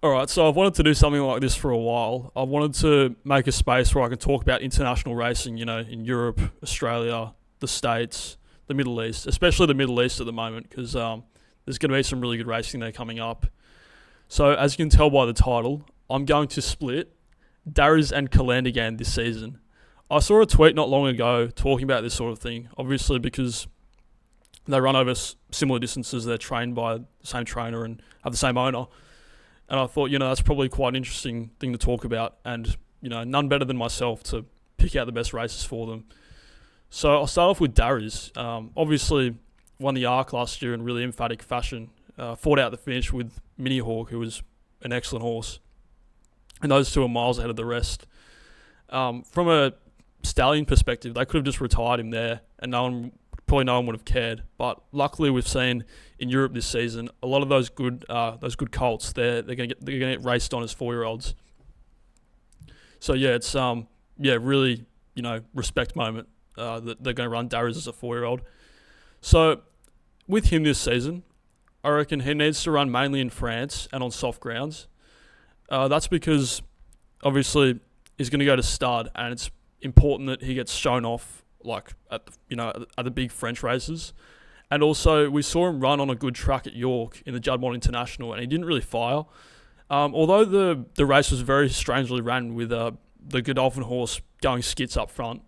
All right, so I've wanted to do something like this for a while. I've wanted to make a space where I can talk about international racing, in Europe, Australia, the States, the Middle East, especially the Middle East at the moment, because there's going to be some really good racing there coming up. So, as you can tell by the title, I'm going to split Daryz and Calandagan this season. I saw a tweet not long ago talking about this sort of thing, obviously because they run over similar distances, they're trained by the same trainer and have the same owner. And I thought, that's probably quite an interesting thing to talk about. And, none better than myself to pick out the best races for them. So I'll start off with Daryz. Obviously, won the Arc last year in really emphatic fashion. Fought out the finish with Mini Hawk, who was an excellent horse. And those two are miles ahead of the rest. From a stallion perspective, they could have just retired him there, and probably no one would have cared. But luckily, we've seen in Europe this season a lot of those good colts. They're going to get raced on as 4-year-olds. So yeah, it's really respect moment that they're going to run Daryz as a 4-year-old. So with him this season, I reckon he needs to run mainly in France and on soft grounds. That's because obviously he's going to go to stud, and it's important that he gets shown off at the big French races. And also we saw him run on a good track at York in the Juddmonte International, and he didn't really fire. Although the race was very strangely ran with the Godolphin horse going skits up front.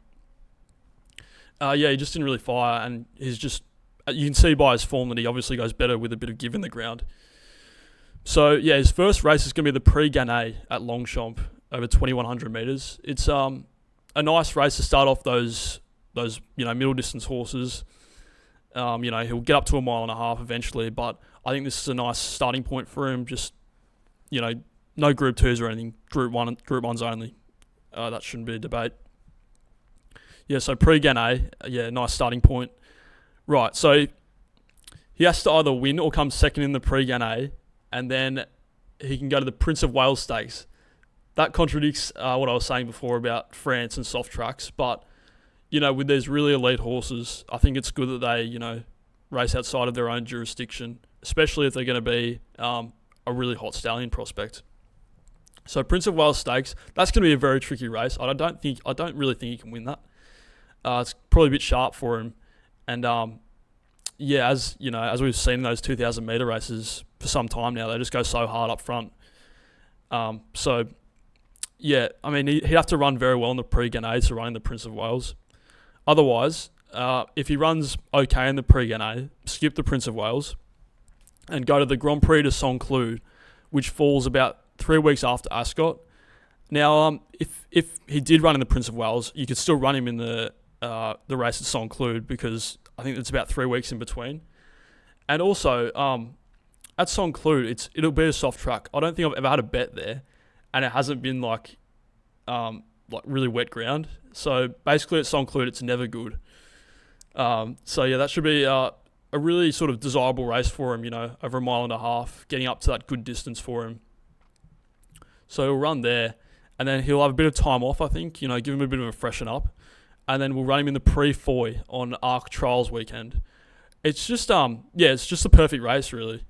He just didn't really fire, and he's just, you can see by his form that he obviously goes better with a bit of give in the ground. So yeah, his first race is going to be the Prix Gannet at Longchamp over 2,100 metres. It's a nice race to start off those middle distance horses. He'll get up to 1.5 miles eventually, but I think this is a nice starting point for him. Just no Group 2s or anything. Group 1s only. That shouldn't be a debate. Yeah, so Prix Gannet, nice starting point. Right, so he has to either win or come second in the Prix Gannet, and then he can go to the Prince of Wales Stakes. That contradicts what I was saying before about France and soft tracks, but with these really elite horses, I think it's good that they, race outside of their own jurisdiction, especially if they're going to be a really hot stallion prospect. So Prince of Wales Stakes, that's going to be a very tricky race. I don't really think he can win that. It's probably a bit sharp for him, and as we've seen in those 2,000 metre races for some time now, they just go so hard up front. He'd have to run very well in the Prix Gannet to run in the Prince of Wales. Otherwise, if he runs okay in the Prix Gannet, skip the Prince of Wales and go to the Grand Prix de Saint-Cloud, which falls about 3 weeks after Ascot. Now, if he did run in the Prince of Wales, you could still run him in the race at Saint-Cloud, because I think it's about 3 weeks in between. And also, at Saint-Cloud, it'll be a soft track. I don't think I've ever had a bet there, and it hasn't been like really wet ground. So basically at Saint-Cloud, it's never good. That should be a really sort of desirable race for him, over 1.5 miles, getting up to that good distance for him. So he'll run there, and then he'll have a bit of time off, I think, give him a bit of a freshen up. And then we'll run him in the Prix Foy on Arc Trials weekend. It's just it's just the perfect race, really.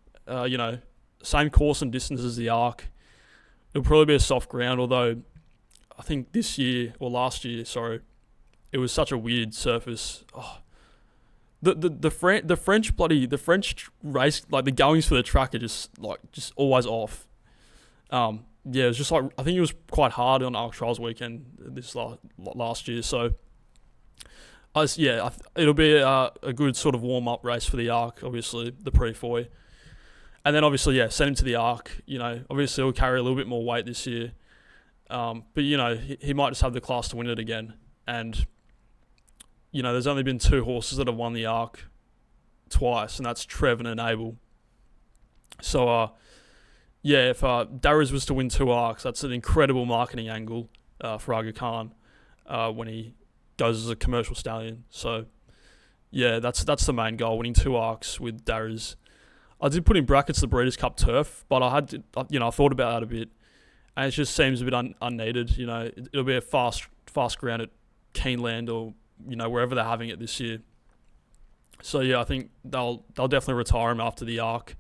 Same course and distance as the Arc. It'll probably be a soft ground, although I think last year, it was such a weird surface. Oh. The French race, like the goings for the track are just always off. It was just I think it was quite hard on Arc Trials weekend this last year. So it'll be a good sort of warm up race for the Arc, obviously the Prix Foy. And then obviously, send him to the Arc. Obviously he'll carry a little bit more weight this year. But he might just have the class to win it again. And, there's only been 2 horses that have won the Arc twice, and that's Trev and Abel. So, if Daryz was to win 2 Arcs, that's an incredible marketing angle for Aga Khan when he goes as a commercial stallion. So, that's the main goal, winning 2 Arcs with Daryz. I did put in brackets the Breeders' Cup Turf, but I thought about that a bit, and it just seems a bit unneeded. It'll be a fast ground at Keeneland or wherever they're having it this year. So I think they'll definitely retire him after the Arc,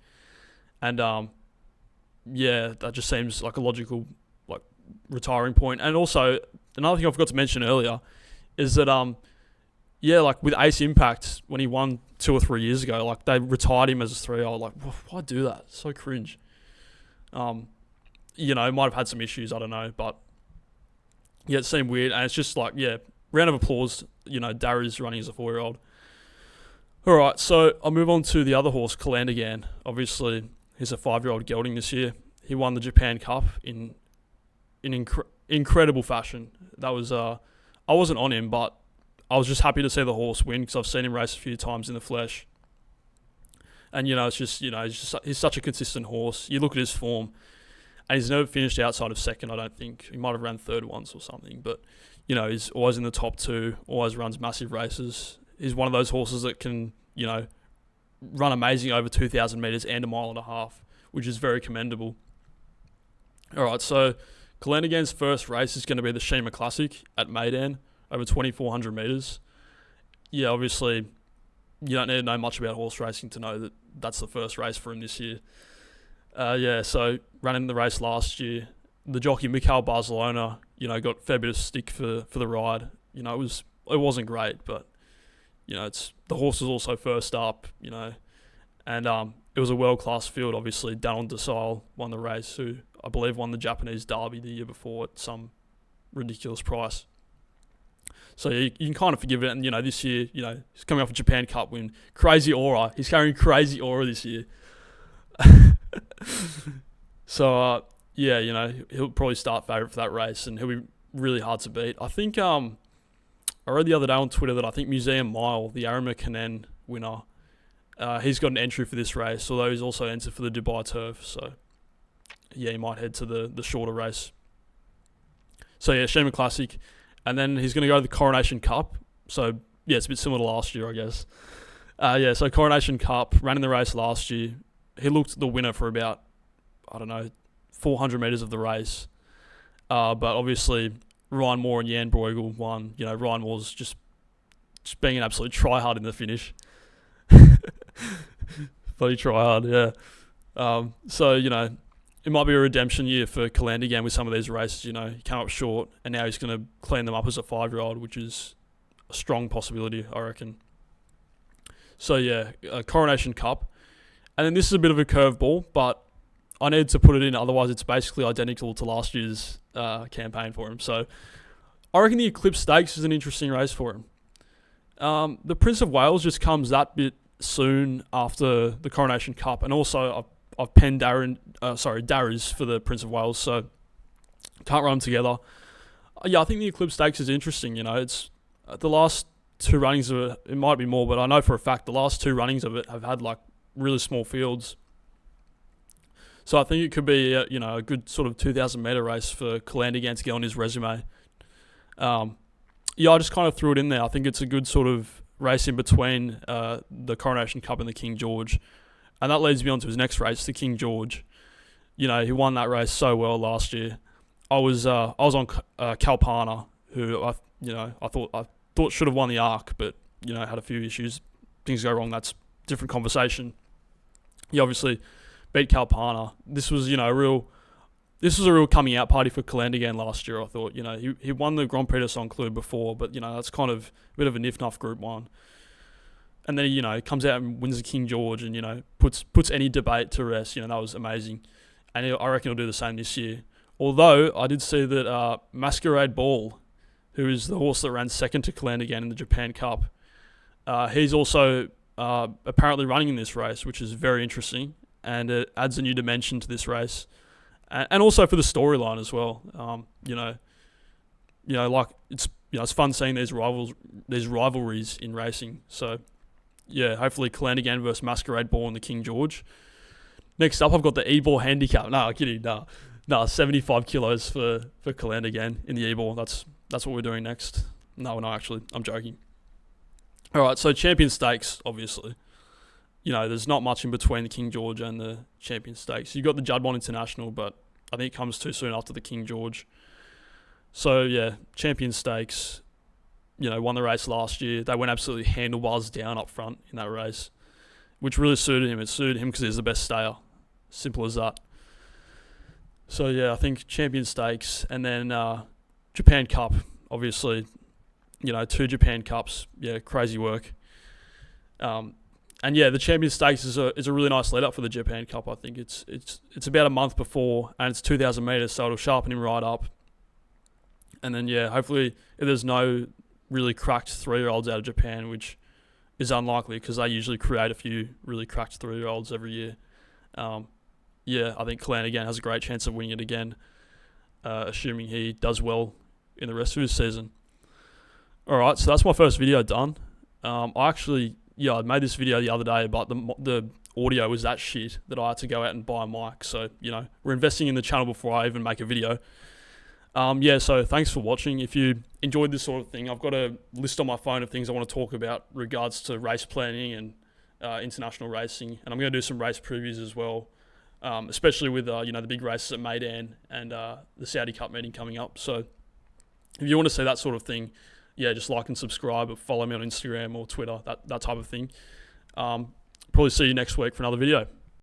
and yeah, that just seems like a logical like retiring point. And also another thing I forgot to mention earlier is that yeah, like with Ace Impact when he won 2 or 3 years ago, like they retired him as a 3. I was like, why do that? So cringe. Might have had some issues, I don't know, but yeah, it seemed weird, and it's just like, yeah, round of applause. Daryz running as a 4-year-old. All right, so I'll move on to the other horse, Calandagan. Obviously, he's a 5-year-old gelding this year. He won the Japan Cup in incredible fashion. That was I wasn't on him, but I was just happy to see the horse win because I've seen him race a few times in the flesh. And it's just he's such a consistent horse. You look at his form, and he's never finished outside of second. I don't think he might have ran third once or something, but he's always in the top 2. Always runs massive races. He's one of those horses that can, run amazing over 2,000 metres and a mile and a half, which is very commendable. All right, so Calandagan's first race is going to be the Shima Classic at Meydan over 2,400 metres. Yeah, obviously, you don't need to know much about horse racing to know that that's the first race for him this year. So running the race last year, the jockey Mikhail Barcelona, got a fair bit of stick for the ride. It wasn't great, but it's the horse was also first up, and it was a world-class field. Obviously, Dallin Desile won the race, who I believe won the Japanese Derby the year before at some ridiculous price. So you can kind of forgive it. And, this year, he's coming off a Japan Cup win. Crazy aura. He's carrying crazy aura this year. So, he'll probably start favourite for that race, and he'll be really hard to beat. I think I read the other day on Twitter that I think Museum Mile, the Arima Kanen winner, he's got an entry for this race, although he's also entered for the Dubai Turf. So, yeah, he might head to the shorter race. So, yeah, Shima Classic. And then he's going to go to the Coronation Cup. So, yeah, it's a bit similar to last year, I guess. So Coronation Cup, ran in the race last year. He looked the winner for about, 400 metres of the race. But obviously, Ryan Moore and Jan Bruegel won. Ryan Moore's just being an absolute try-hard in the finish. Bloody try-hard, yeah. It might be a redemption year for Calandagan with some of these races. He came up short, and now he's going to clean them up as a 5-year-old, which is a strong possibility, I reckon. So, yeah, Coronation Cup. And then this is a bit of a curveball, but I need to put it in, otherwise it's basically identical to last year's campaign for him. So, I reckon the Eclipse Stakes is an interesting race for him. The Prince of Wales just comes that bit soon after the Coronation Cup, and also I've penned Daryz for the Prince of Wales, so can't run them together. I think the Eclipse Stakes is interesting. It's the last 2 runnings of it might be more, but I know for a fact the last 2 runnings of it have had like really small fields. So I think it could be a good sort of 2,000 metre race for Calandagan to get on his resume. I just kind of threw it in there. I think it's a good sort of race in between the Coronation Cup and the King George. And that leads me on to his next race, the King George. He won that race so well last year. I was on Kalpana, who I thought should have won the Arc, but had a few issues. Things go wrong. That's a different conversation. He obviously beat Kalpana. This was a real coming out party for Calandagan last year. I thought he won the Grand Prix de Saint-Cloud before, but that's kind of a bit of a nif-nuff Group 1. And then he comes out and wins the King George, and puts any debate to rest. That was amazing, and I reckon he'll do the same this year. Although I did see that Masquerade Ball, who is the horse that ran second to Calandagan in the Japan Cup, he's also apparently running in this race, which is very interesting, and it adds a new dimension to this race, and also for the storyline as well. It's fun seeing these rivalries in racing. So. Yeah, hopefully Calandagan versus Masquerade Ball in the King George. Next up, I've got the E-Ball Handicap. No, I'm kidding. No, 75 kilos for Calandagan in the E-Ball. That's what we're doing next. No, actually, I'm joking. All right, so Champion Stakes, obviously. There's not much in between the King George and the Champion Stakes. You've got the Judbon International, but I think it comes too soon after the King George. So, yeah, Champion Stakes. Won the race last year. They went absolutely handlebars down up front in that race, which really suited him. It suited him because he's the best stayer. Simple as that. So yeah, I think Champion Stakes, and then Japan Cup, obviously, 2 Japan Cups, yeah, crazy work. And yeah, the Champion Stakes is a really nice lead up for the Japan Cup. I think it's about a month before, and it's 2,000 meters, so it'll sharpen him right up. And then yeah, hopefully if there's no really cracked 3-year-olds out of Japan, which is unlikely because they usually create a few really cracked 3-year-olds every year. Yeah, I think Calandagan has a great chance of winning it again, assuming he does well in the rest of his season. Alright, so that's my first video done. I made this video the other day, but the audio was that shit that I had to go out and buy a mic. So, we're investing in the channel before I even make a video. So thanks for watching. If you enjoyed this sort of thing, I've got a list on my phone of things I want to talk about regards to race planning and international racing. And I'm going to do some race previews as well, especially with the big races at Meydan and the Saudi Cup meeting coming up. So if you want to see that sort of thing, yeah, just like and subscribe or follow me on Instagram or Twitter, that type of thing. Probably see you next week for another video.